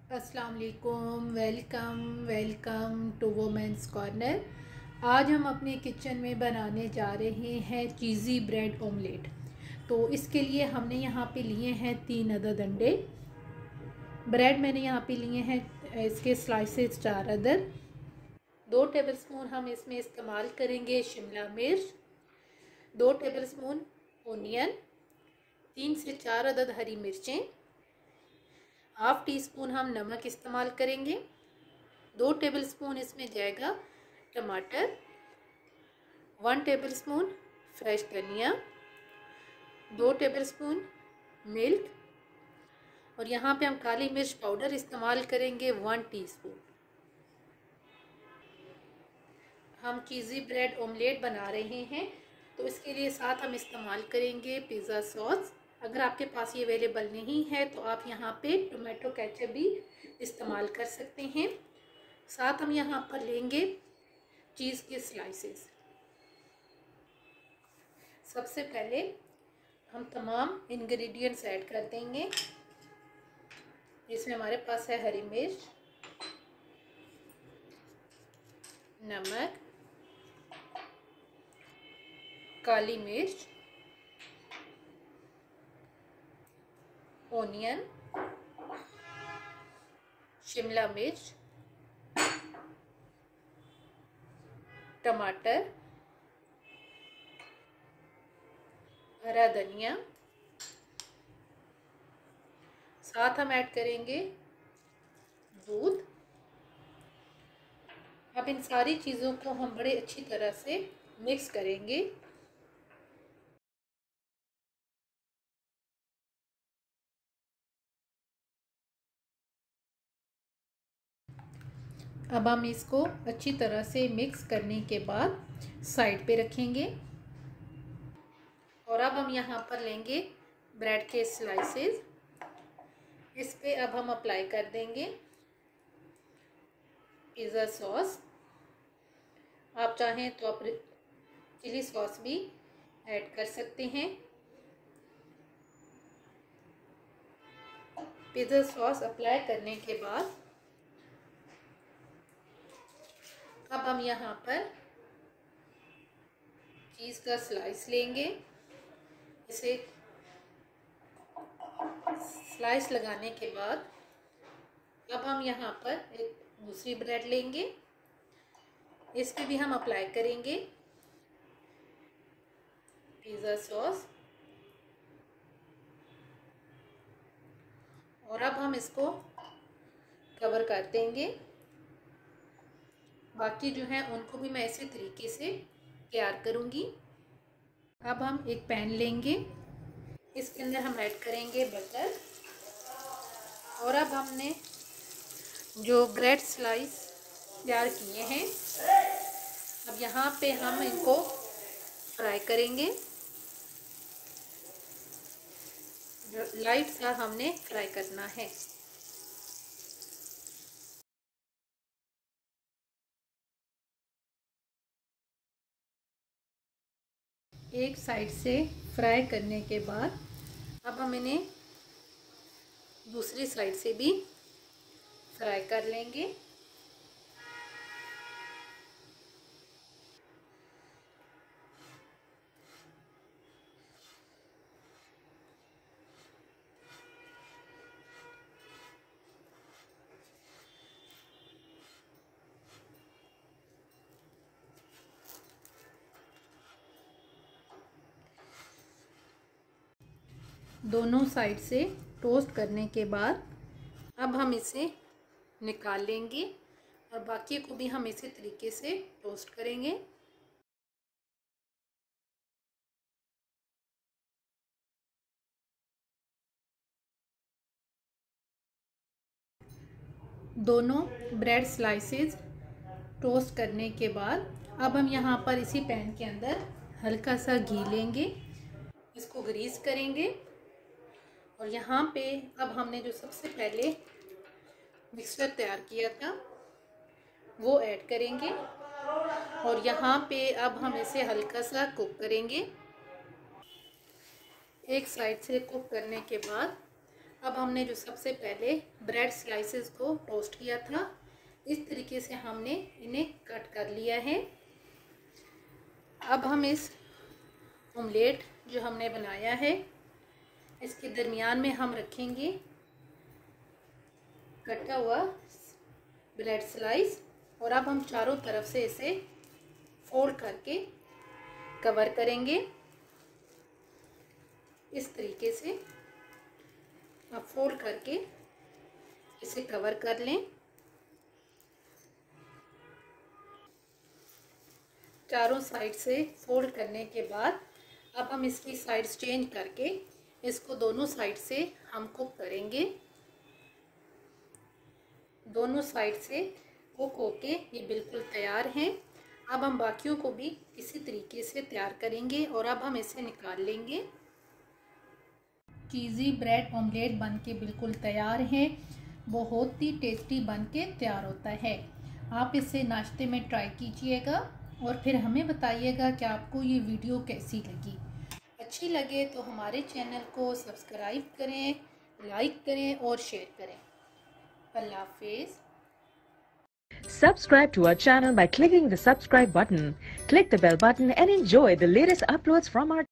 अस्सलाम वालेकुम। Welcome to women's corner. आज हम अपने किचन में बनाने जा रहे हैं चीज़ी ब्रेड ऑमलेट। तो इसके लिए हमने यहाँ पे लिए हैं 3 अदद अंडे। ब्रेड मैंने यहाँ पे लिए हैं इसके स्लाइसेस 4 अदद। 2 टेबलस्पून हम इसमें इस्तेमाल करेंगे शिमला मिर्च, 2 टेबलस्पून ओनियन, 3 से 4 अदद हरी मिर्चें, हाफ़ टी स्पून हम नमक इस्तेमाल करेंगे। 2 टेबलस्पून इसमें जाएगा टमाटर, 1 टेबलस्पून फ्रेश धनिया, 2 टेबलस्पून मिल्क, और यहाँ पे हम काली मिर्च पाउडर इस्तेमाल करेंगे 1 टीस्पून। हम चीज़ी ब्रेड ऑमलेट बना रहे हैं तो इसके लिए साथ हम इस्तेमाल करेंगे पिज़्ज़ा सॉस। अगर आपके पास ये अवेलेबल नहीं है तो आप यहाँ पे टोमेटो केचप भी इस्तेमाल कर सकते हैं। साथ हम यहाँ पर लेंगे चीज़ के स्लाइसेस। सबसे पहले हम तमाम इंग्रेडिएंट्स ऐड कर देंगे। इसमें हमारे पास है हरी मिर्च, नमक, काली मिर्च, ओनियन, शिमला मिर्च, टमाटर, हरा धनिया। साथ हम ऐड करेंगे दूध। अब इन सारी चीज़ों को हम बड़े अच्छी तरह से मिक्स करेंगे। अब हम इसको अच्छी तरह से मिक्स करने के बाद साइड पे रखेंगे। और अब हम यहाँ पर लेंगे ब्रेड के स्लाइसेस। इस पे अब हम अप्लाई कर देंगे पिज़्ज़ा सॉस। आप चाहें तो आप चिली सॉस भी ऐड कर सकते हैं। पिज़्ज़ा सॉस अप्लाई करने के बाद अब हम यहाँ पर चीज़ का स्लाइस लेंगे। इसे स्लाइस लगाने के बाद अब हम यहाँ पर एक दूसरी ब्रेड लेंगे। इस पे भी हम अप्लाई करेंगे पिज़्ज़ा सॉस। और अब हम इसको कवर कर देंगे। बाकी जो है उनको भी मैं इसी तरीके से तैयार करूँगी। अब हम एक पैन लेंगे, इसके अंदर हम ऐड करेंगे बटर। और अब हमने जो ब्रेड स्लाइस तैयार किए हैं अब यहाँ पे हम इनको फ्राई करेंगे। लाइट सा हमने फ्राई करना है। एक साइड से फ्राई करने के बाद अब हम इन्हें दूसरी साइड से भी फ्राई कर लेंगे। दोनों साइड से टोस्ट करने के बाद अब हम इसे निकाल लेंगे और बाकी को भी हम इसी तरीके से टोस्ट करेंगे। दोनों ब्रेड स्लाइसेस टोस्ट करने के बाद अब हम यहाँ पर इसी पैन के अंदर हल्का सा घी लेंगे, इसको ग्रीस करेंगे। और यहाँ पे अब हमने जो सबसे पहले मिक्सचर तैयार किया था वो ऐड करेंगे। और यहाँ पे अब हम इसे हल्का सा कुक करेंगे। एक साइड से कुक करने के बाद अब हमने जो सबसे पहले ब्रेड स्लाइसेस को टोस्ट किया था, इस तरीके से हमने इन्हें कट कर लिया है। अब हम इस ऑमलेट जो हमने बनाया है इसके दरमियान में हम रखेंगे कटा हुआ ब्रेड स्लाइस, और अब हम चारों तरफ से इसे फोल्ड करके कवर करेंगे। इस तरीके से आप फोल्ड करके इसे कवर कर लें। चारों साइड से फोल्ड करने के बाद अब हम इसकी साइड्स चेंज करके इसको दोनों साइड से हम कुक करेंगे। दोनों साइड से कुक होके ये बिल्कुल तैयार हैं। अब हम बाकियों को भी इसी तरीके से तैयार करेंगे और अब हम इसे निकाल लेंगे। चीज़ी ब्रेड ऑमलेट बन के बिल्कुल तैयार है। बहुत ही टेस्टी बन के तैयार होता है। आप इसे नाश्ते में ट्राई कीजिएगा और फिर हमें बताइएगा कि आपको ये वीडियो कैसी लगी। अच्छी लगे तो हमारे चैनल को सब्सक्राइब करें, लाइक करें और शेयर करें। अल्लाह हाफिज़। Subscribe to our channel by clicking the subscribe button. Click the bell button and enjoy the latest uploads from our